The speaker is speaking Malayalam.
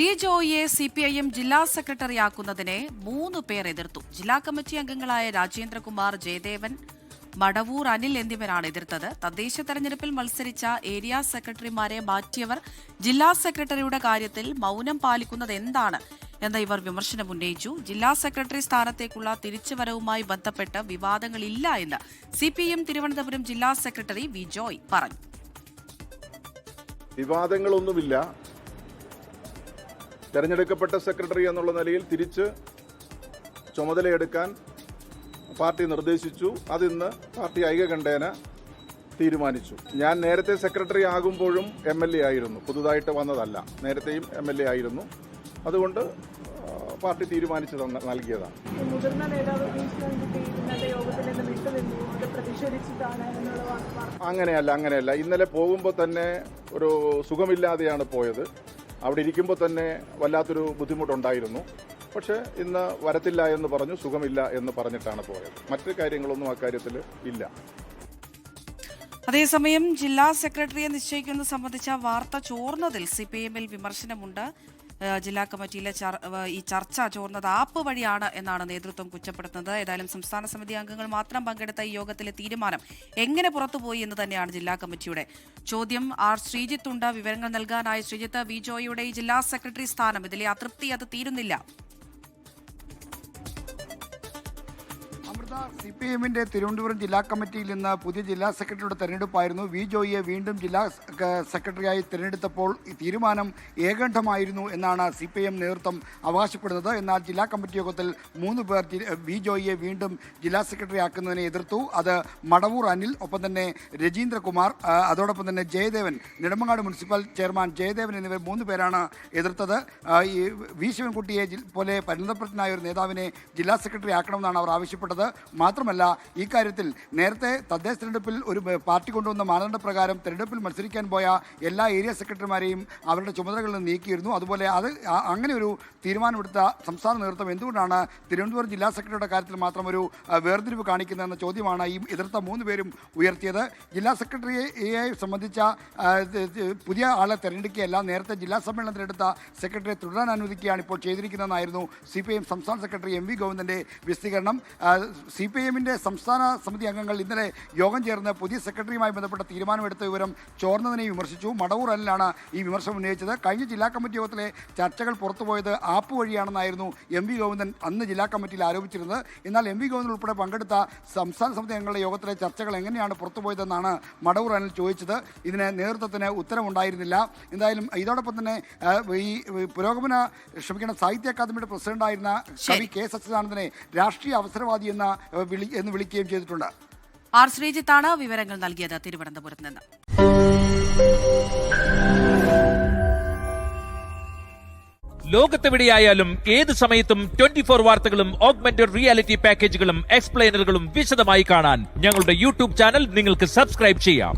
ടി ജോയിയെ സിപിഐഎം ജില്ലാ സെക്രട്ടറിയാക്കുന്നതിനെ 3 പേർ എതിർത്തു. ജില്ലാ കമ്മിറ്റി അംഗങ്ങളായ രാജേന്ദ്രകുമാർ, ജയദേവൻ, മടവൂർ അനിൽ എന്നിവരാണ് എതിർത്തത്. തദ്ദേശ തെരഞ്ഞെടുപ്പിൽ മത്സരിച്ച ഏരിയ സെക്രട്ടറിമാരെ മാറ്റിയവർ ജില്ലാ സെക്രട്ടറിയുടെ കാര്യത്തിൽ മൗനം പാലിക്കുന്നത് എന്താണ് എന്ന ഇവർ വിമർശനമുന്നയിച്ചു. ജില്ലാ സെക്രട്ടറി സ്ഥാനത്തേക്കുള്ള തിരിച്ചുവരവുമായി ബന്ധപ്പെട്ട് വിവാദങ്ങളില്ല എന്ന് സിപിഎം തിരുവനന്തപുരം ജില്ലാ സെക്രട്ടറി വി ജോയ് പറഞ്ഞു. വിവാദങ്ങളൊന്നുമില്ല. തെരഞ്ഞെടുക്കപ്പെട്ട സെക്രട്ടറി എന്നുള്ള നിലയിൽ തിരിച്ച് ചുമതലയെടുക്കാൻ പാർട്ടി നിർദ്ദേശിച്ചു. അതിന്ന് പാർട്ടി ഐകകണ്ഠേന തീരുമാനിച്ചു. ഞാൻ നേരത്തെ സെക്രട്ടറി ആകുമ്പോഴും MLA ആയിരുന്നു, പുതുതായിട്ട് വന്നതല്ല. നേരത്തെയും MLA ആയിരുന്നു. അതുകൊണ്ട് പാർട്ടി തീരുമാനിച്ചു നൽകിയതാണ്. മുതിർന്ന നേതാവ് അങ്ങനെയല്ല. ഇന്നലെ പോകുമ്പോൾ തന്നെ ഒരു സുഖമില്ലാതെയാണ് പോയത്. അവിടെ ഇരിക്കുമ്പോൾ തന്നെ വല്ലാത്തൊരു ബുദ്ധിമുട്ടുണ്ടായിരുന്നു. പക്ഷേ ഇന്ന് വരത്തില്ല എന്ന് പറഞ്ഞു, സുഖമില്ല എന്ന് പറഞ്ഞിട്ടാണ് പോയത്. മറ്റു കാര്യങ്ങളൊന്നും അക്കാര്യത്തിൽ ഇല്ല. അതേസമയം ജില്ലാ സെക്രട്ടറിയെ നിശ്ചയിക്കുന്നത് സംബന്ധിച്ച വാർത്ത ചോർന്നതിൽ സിപിഐഎമ്മിൽ വിമർശനമുണ്ട്. ജില്ലാ കമ്മിറ്റിയിലെ ഈ ചർച്ച ചോർന്നത് ആപ്പ് വഴിയാണ് എന്നാണ് നേതൃത്വം കുറ്റപ്പെടുത്തുന്നത്. ഏതായാലും സംസ്ഥാന സമിതി അംഗങ്ങൾ മാത്രം പങ്കെടുത്ത ഈ യോഗത്തിലെ തീരുമാനം എങ്ങനെ പുറത്തുപോയി എന്ന് തന്നെയാണ് ജില്ലാ കമ്മിറ്റിയുടെ ചോദ്യം. ശ്രീജിത്ത് ഉണ്ട് വിവരങ്ങൾ നൽകാനായി. ശ്രീജിത്ത്, വി ജോയിയുടെ ഈ ജില്ലാ സെക്രട്ടറി സ്ഥാനം, ഇതിലെ അതൃപ്തി അത് തീരുന്നില്ല. സിപിഎമ്മിന്റെ തിരുവനന്തപുരം ജില്ലാ കമ്മിറ്റിയിൽ നിന്ന് പുതിയ ജില്ലാ സെക്രട്ടറിയുടെ തെരഞ്ഞെടുപ്പായിരുന്നു. വി ജോയിയെ വീണ്ടും ജില്ലാ സെക്രട്ടറിയായി തിരഞ്ഞെടുത്തപ്പോൾ ഈ തീരുമാനം ഏകണ്ഠമായിരുന്നു എന്നാണ് സിപിഎം നേതൃത്വം അവകാശപ്പെടുന്നത്. എന്നാൽ ജില്ലാ കമ്മിറ്റി യോഗത്തിൽ 3 പേർ വി ജോയിയെ വീണ്ടും ജില്ലാ സെക്രട്ടറി ആക്കുന്നതിനെ എതിർത്തു. അത് മടവൂർ അനിൽ, ഒപ്പം തന്നെ രജീന്ദ്രകുമാർ, അതോടൊപ്പം തന്നെ ജയദേവൻ, നെടുമങ്ങാട് മുനിസിപ്പൽ ചെയർമാൻ ജയദേവൻ എന്നിവർ 3 പേരാണ് എതിർത്തത്. ഈ വി ശിവൻകുട്ടിയെ പോലെ പരിണതപ്രജ്ഞനായ ഒരു നേതാവിനെ ജില്ലാ സെക്രട്ടറി ആക്കണമെന്നാണ് അവർ ആവശ്യപ്പെട്ടത്. മാത്രമല്ല, ഈ കാര്യത്തിൽ നേരത്തെ തദ്ദേശ തെരഞ്ഞെടുപ്പിൽ ഒരു പാർട്ടി കൊണ്ടുവന്ന മാനദണ്ഡപ്രകാരം തെരഞ്ഞെടുപ്പിൽ മത്സരിക്കാൻ പോയ എല്ലാ ഏരിയ സെക്രട്ടറിമാരെയും അവരുടെ ചുമതലകളിൽ നിന്ന് നീക്കിയിരുന്നു. അതുപോലെ അങ്ങനെ ഒരു തീരുമാനമെടുത്ത സംസ്ഥാന നേതൃത്വം എന്തുകൊണ്ടാണ് തിരുവനന്തപുരം ജില്ലാ സെക്രട്ടറിയുടെ കാര്യത്തിൽ മാത്രം ഒരു വേർതിരിവ് കാണിക്കുന്നതെന്ന ചോദ്യമാണ് ഈ എതിർത്ത 3 പേരും ഉയർത്തിയത്. ജില്ലാ സെക്രട്ടറിയെ സംബന്ധിച്ച പുതിയ ആളെ തെരഞ്ഞെടുക്കുകയല്ല, നേരത്തെ ജില്ലാ സമ്മേളനത്തിലെടുത്ത സെക്രട്ടറിയെ തുടരാൻ അനുവദിക്കുകയാണ് ഇപ്പോൾ ചെയ്തിരിക്കുന്നതെന്നായിരുന്നു CPIM സംസ്ഥാന സെക്രട്ടറി MV ഗോവിന്ദൻ്റെ വിശദീകരണം. CPIMന്റെ സംസ്ഥാന സമിതി അംഗങ്ങൾ ഇന്നലെ യോഗം ചേർന്ന് പുതിയ സെക്രട്ടറിയുമായി ബന്ധപ്പെട്ട തീരുമാനമെടുത്ത വിവരം ചോർന്നതിനെ വിമർശിച്ചു. മടവൂർ അനിലാണ് ഈ വിമർശനം ഉന്നയിച്ചത്. കഴിഞ്ഞ ജില്ലാ കമ്മിറ്റി യോഗത്തിലെ ചർച്ചകൾ പുറത്തുപോയത് ആപ്പ് വഴിയാണെന്നായിരുന്നു MV ഗോവിന്ദൻ അന്ന് ജില്ലാ കമ്മിറ്റിയിൽ ആരോപിച്ചിരുന്നത്. എന്നാൽ MV ഗോവിന്ദൻ ഉൾപ്പെടെ പങ്കെടുത്ത സംസ്ഥാന സമിതി അംഗങ്ങളുടെ യോഗത്തിലെ ചർച്ചകൾ എങ്ങനെയാണ് പുറത്തുപോയതെന്നാണ് മടവൂർ അനിൽ ചോദിച്ചത്. ഇതിന് നേതൃത്വത്തിന് ഉത്തരവുണ്ടായിരുന്നില്ല. എന്തായാലും ഇതോടൊപ്പം തന്നെ ഈ സാഹിത്യ അക്കാദമിയുടെ പ്രസിഡന്റായിരുന്ന കവി K സച്ചിദാനന്ദനെ രാഷ്ട്രീയ അവസരവാദി എന്ന് വിളിക്കുകയും ചെയ്തിട്ടുണ്ട്. ശ്രീജിത്താണ് വിവരങ്ങൾ നൽകിയത് തിരുവനന്തപുരത്ത് നിന്ന്. ലോകത്തെവിടെയായാലും ഏത് സമയത്തും 24 വാർത്തകളും ഓഗ്മെന്റഡ് റിയാലിറ്റി പാക്കേജുകളും എക്സ്പ്ലെയിനറുകളും വിശദമായി കാണാൻ ഞങ്ങളുടെ YouTube ചാനൽ നിങ്ങൾക്ക് സബ്സ്ക്രൈബ് ചെയ്യാം.